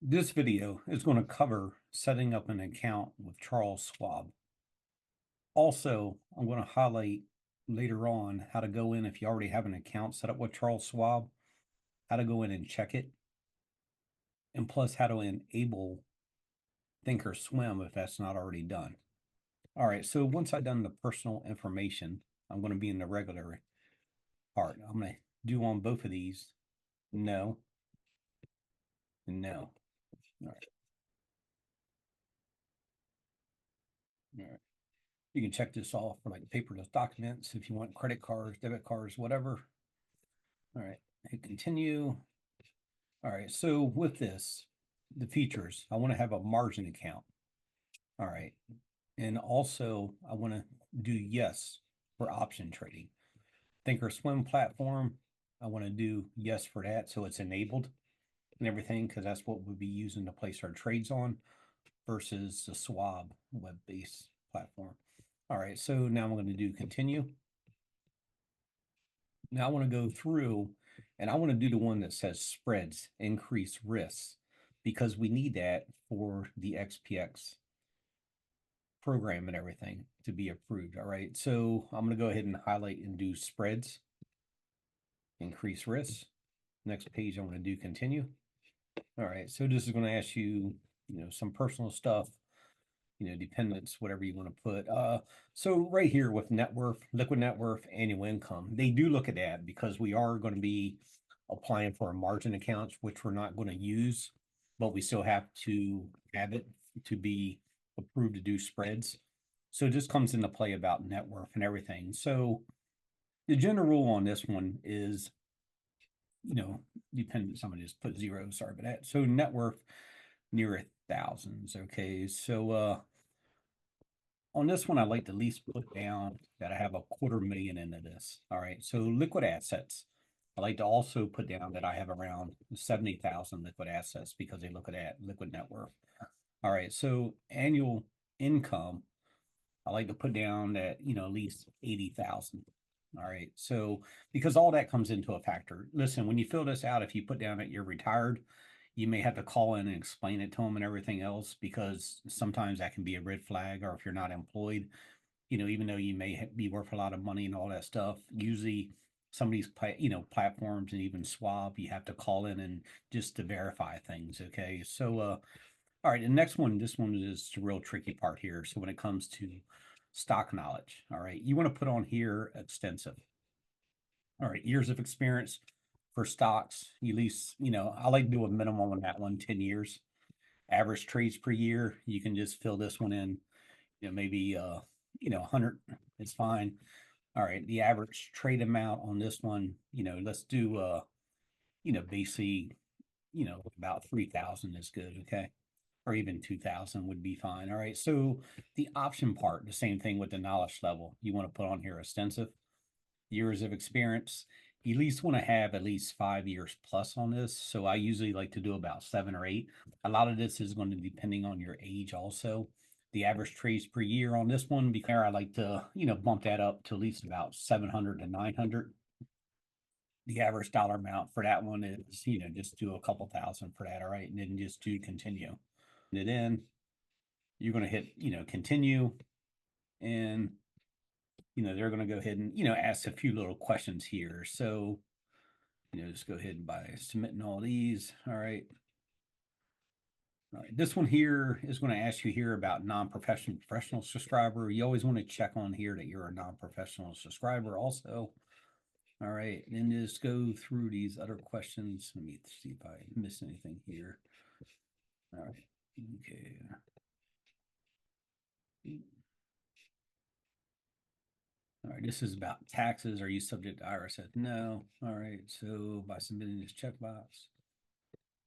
This video is going to cover setting up an account with Charles Schwab. Also, I'm going to highlight later on how to go in if you already have an account set up with Charles Schwab, how to go in and check it, and plus how to enable Thinkorswim if that's not already done. All right, so once I've done the personal information, I'm going to be in the regular part. I'm going to do on both of these, no, and no. All right. All right. You can check this off for like paperless documents if you want credit cards, debit cards, whatever. All right, hit continue. All right, so with this, the features, I want to have a margin account. All right, and also I want to do yes for option trading. Thinkorswim platform, I want to do yes for that, so it's enabled and everything, because that's what we'll be using to place our trades on versus the Schwab web-based platform. All right, so now I'm going to do continue. Now I want to go through and I want to do the one that says spreads, increase risks, because we need that for the XPX program and everything to be approved. All right, so I'm going to go ahead and highlight and do spreads, increase risks. Next page, I want to do continue. All right, so this is going to ask you, some personal stuff, dependents, whatever you want to put. So right here with net worth, liquid net worth, annual income, they do look at that because we are going to be applying for a margin accounts, which we're not going to use, but we still have to have it to be approved to do spreads. So this comes into play about net worth and everything. So the general rule on this one is, dependent, somebody just put zero, sorry about that. So net worth near thousands. Okay, so on this one, I like to at least put down that I have $250,000 into this. All right, so liquid assets. I like to also put down that I have around 70,000 liquid assets because they look at that liquid net worth. All right, so annual income, I like to put down that, at least 80,000. All right, so because all that comes into a factor. Listen, when you fill this out, if you put down that you're retired, you may have to call in and explain it to them and everything else, because sometimes that can be a red flag. Or if you're not employed, even though you may be worth a lot of money and all that stuff, usually some of these platforms and even Schwab, you have to call in and just to verify things. Okay, so all right, the next one, this one is the real tricky part here. So when it comes to stock knowledge, all right, you want to put on here extensive. All right, years of experience for stocks, at least, I like to do a minimum on that one, 10 years. Average trades per year, you can just fill this one in, maybe 100, it's fine. All right, the average trade amount on this one, let's do basically, about 3,000 is good, okay? Or even 2,000 would be fine. All right, so the option part, the same thing with the knowledge level. You want to put on here extensive, years of experience. You at least want to have at least 5 years plus on this. So I usually like to do about 7 or 8. A lot of this is going to be depending on your age also. The average trades per year on this one, because I like to, bump that up to at least about 700 to 900. The average dollar amount for that one is, just do a couple thousand for that. All right, and then just do continue. And then you're going to hit, continue, and they're going to go ahead and, ask a few little questions here. So, just go ahead by submitting all these. All right. All right. This one here is going to ask you here about non-professional, professional subscriber. You always want to check on here that you're a non-professional subscriber also. All right. And just go through these other questions. Let me see if I missed anything here. All right. Okay. All right, this is about taxes. Are you subject to IRS? No. All right, so by submitting this checkbox.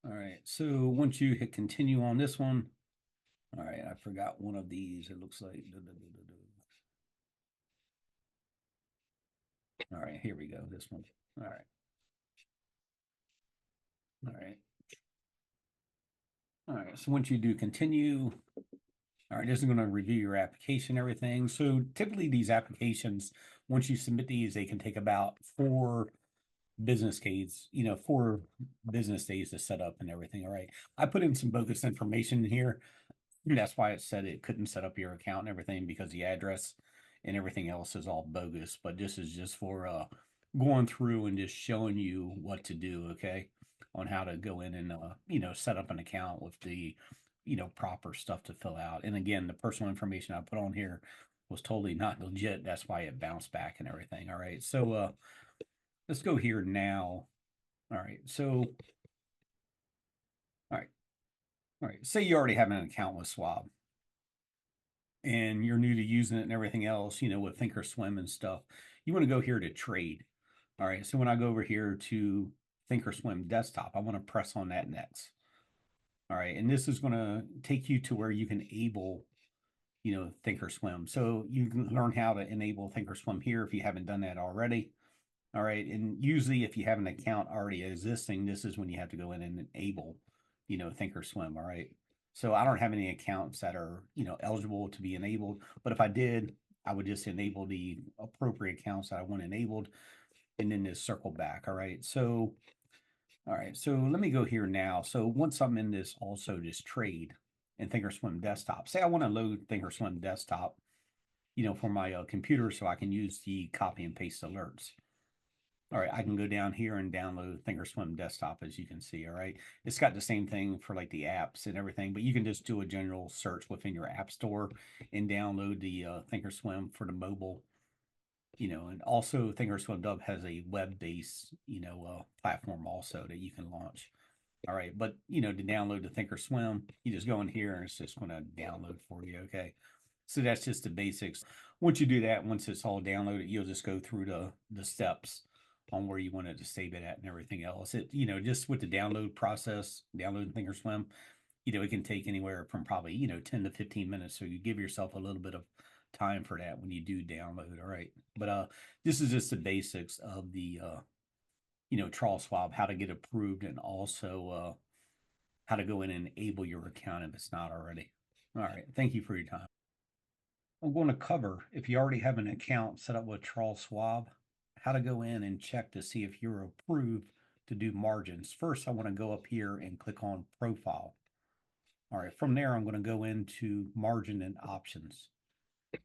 All right, so once you hit continue on this one, all right, I forgot one of these. It looks like. All right, here we go. This one. All right. All right. All right, so once you do continue, all right, this is going to review your application, everything. So typically these applications, once you submit these, they can take about 4 business days, 4 business days to set up and everything. All right. I put in some bogus information here. That's why it said it couldn't set up your account and everything, because the address and everything else is all bogus. But this is just for going through and just showing you what to do, okay? On how to go in and set up an account with the proper stuff to fill out. And again, the personal information I put on here was totally not legit. That's why it bounced back and everything. All right. So let's go here now. All right. So all right. All right. Say you already have an account with Schwab and you're new to using it and everything else, with Thinkorswim and stuff. You want to go here to trade. All right. So when I go over here to Thinkorswim desktop, I want to press on that next. All right. And this is going to take you to where you can enable, Thinkorswim. So you can learn how to enable Thinkorswim here if you haven't done that already. All right. And usually if you have an account already existing, this is when you have to go in and enable, Thinkorswim. All right. So I don't have any accounts that are, eligible to be enabled. But if I did, I would just enable the appropriate accounts that I want enabled and then just circle back. All right. So, all right. So let me go here now. So once I'm in this, also just trade in Thinkorswim desktop. Say I want to load Thinkorswim desktop, for my computer so I can use the copy and paste alerts. All right, I can go down here and download Thinkorswim desktop, as you can see. All right, it's got the same thing for like the apps and everything, but you can just do a general search within your app store and download the Thinkorswim for the mobile. And also Thinkorswim Dub has a web-based, platform also that you can launch. All right, but to download the Thinkorswim, you just go in here and it's just going to download for you. Okay, so that's just the basics. Once you do that, once it's all downloaded, you'll just go through the steps on where you wanted to save it at and everything else. It, just with the download process, downloading Thinkorswim, it can take anywhere from probably, 10 to 15 minutes. So you give yourself a little bit of time for that when you do download. All right. But this is just the basics of the Charles Schwab, how to get approved, and also how to go in and enable your account if it's not already. All right. Thank you for your time. I'm going to cover, if you already have an account set up with Charles Schwab, how to go in and check to see if you're approved to do margins. First, I want to go up here and click on profile. All right, from there, I'm going to go into margin and options.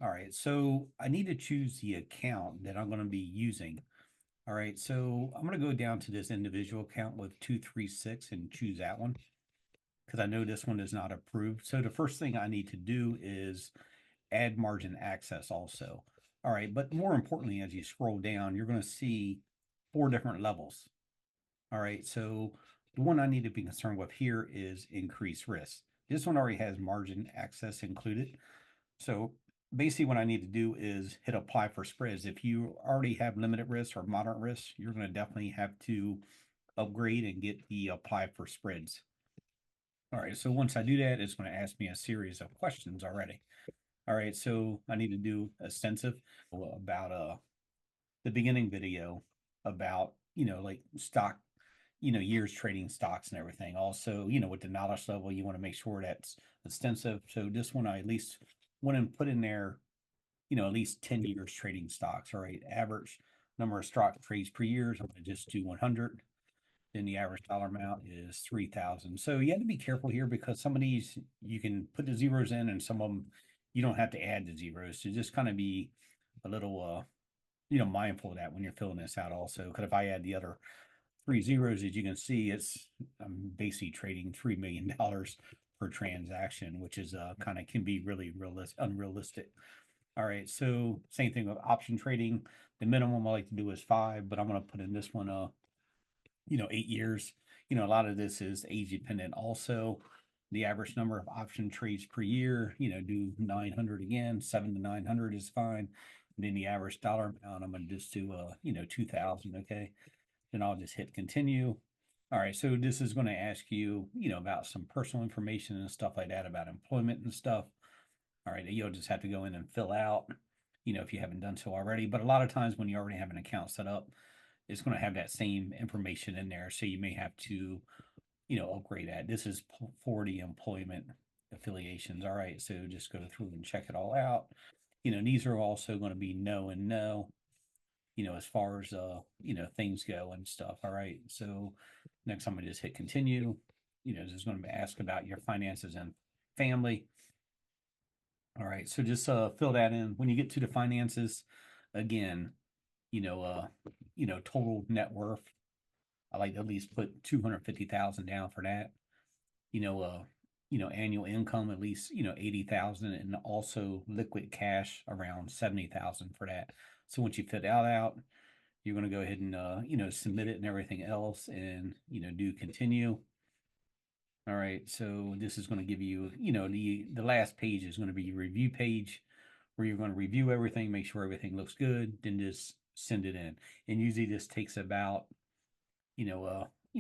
All right, so I need to choose the account that I'm going to be using. All right, so I'm going to go down to this individual account with 236 and choose that one because I know this one is not approved. So the first thing I need to do is add margin access also. All right, but more importantly, as you scroll down, you're going to see 4 different levels. All right, so the one I need to be concerned with here is increased risk. This one already has margin access included. So basically what I need to do is hit apply for spreads. If you already have limited risk or moderate risk, you're going to definitely have to upgrade and get the apply for spreads. All right, so once I do that, it's going to ask me a series of questions already. All right, so I need to do extensive about the beginning video about, like stock, years trading stocks and everything. Also, with the knowledge level, you want to make sure that's extensive. So this one I at least want to put in there, at least 10 years trading stocks. All right, average number of stock trades per year. I'm going to just do 100. Then the average dollar amount is 3,000. So you have to be careful here because some of these you can put the zeros in and some of them you don't have to add the zeros. So just kind of be a little, mindful of that when you're filling this out also. Because if I add the other 3 zeros, as you can see, I'm basically trading $3 million per transaction, which is kind of can be really unrealistic. All right, so same thing with option trading. The minimum I like to do is 5, but I'm going to put in this one 8 years. A lot of this is age dependent also. The average number of option trades per year, do 900 again, 7 to 900 is fine. And then the average dollar amount, I'm going to just do, 2,000. Okay. Then I'll just hit continue. All right. So this is going to ask you, about some personal information and stuff like that about employment and stuff. All right. You'll just have to go in and fill out, if you haven't done so already. But a lot of times when you already have an account set up, it's going to have that same information in there. So you may have to, upgrade that. This is for the employment affiliations. All right. So just go through and check it all out. These are also going to be no and no. as far as things go and stuff. All right. So next I'm gonna just hit continue. This is going to ask about your finances and family. All right. So just fill that in. When you get to the finances, again, total net worth. I like to at least put 250,000 down for that. You know, uh, annual income at least 80,000, and also liquid cash around 70,000 for that. So once you fill that out, you're going to go ahead and submit it and everything else, and do continue. All right, so this is going to give you the last page is going to be your review page, where you're going to review everything, make sure everything looks good, then just send it in. And usually this takes about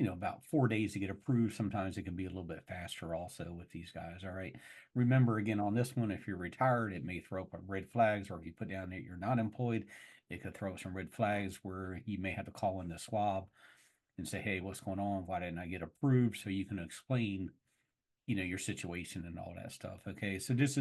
about 4 days to get approved. Sometimes it can be a little bit faster also with these guys. All right. Remember again on this one, if you're retired, it may throw up red flags, or if you put down that you're not employed, it could throw up some red flags where you may have to call in the Schwab and say, hey, what's going on? Why didn't I get approved? So you can explain, your situation and all that stuff. Okay. So this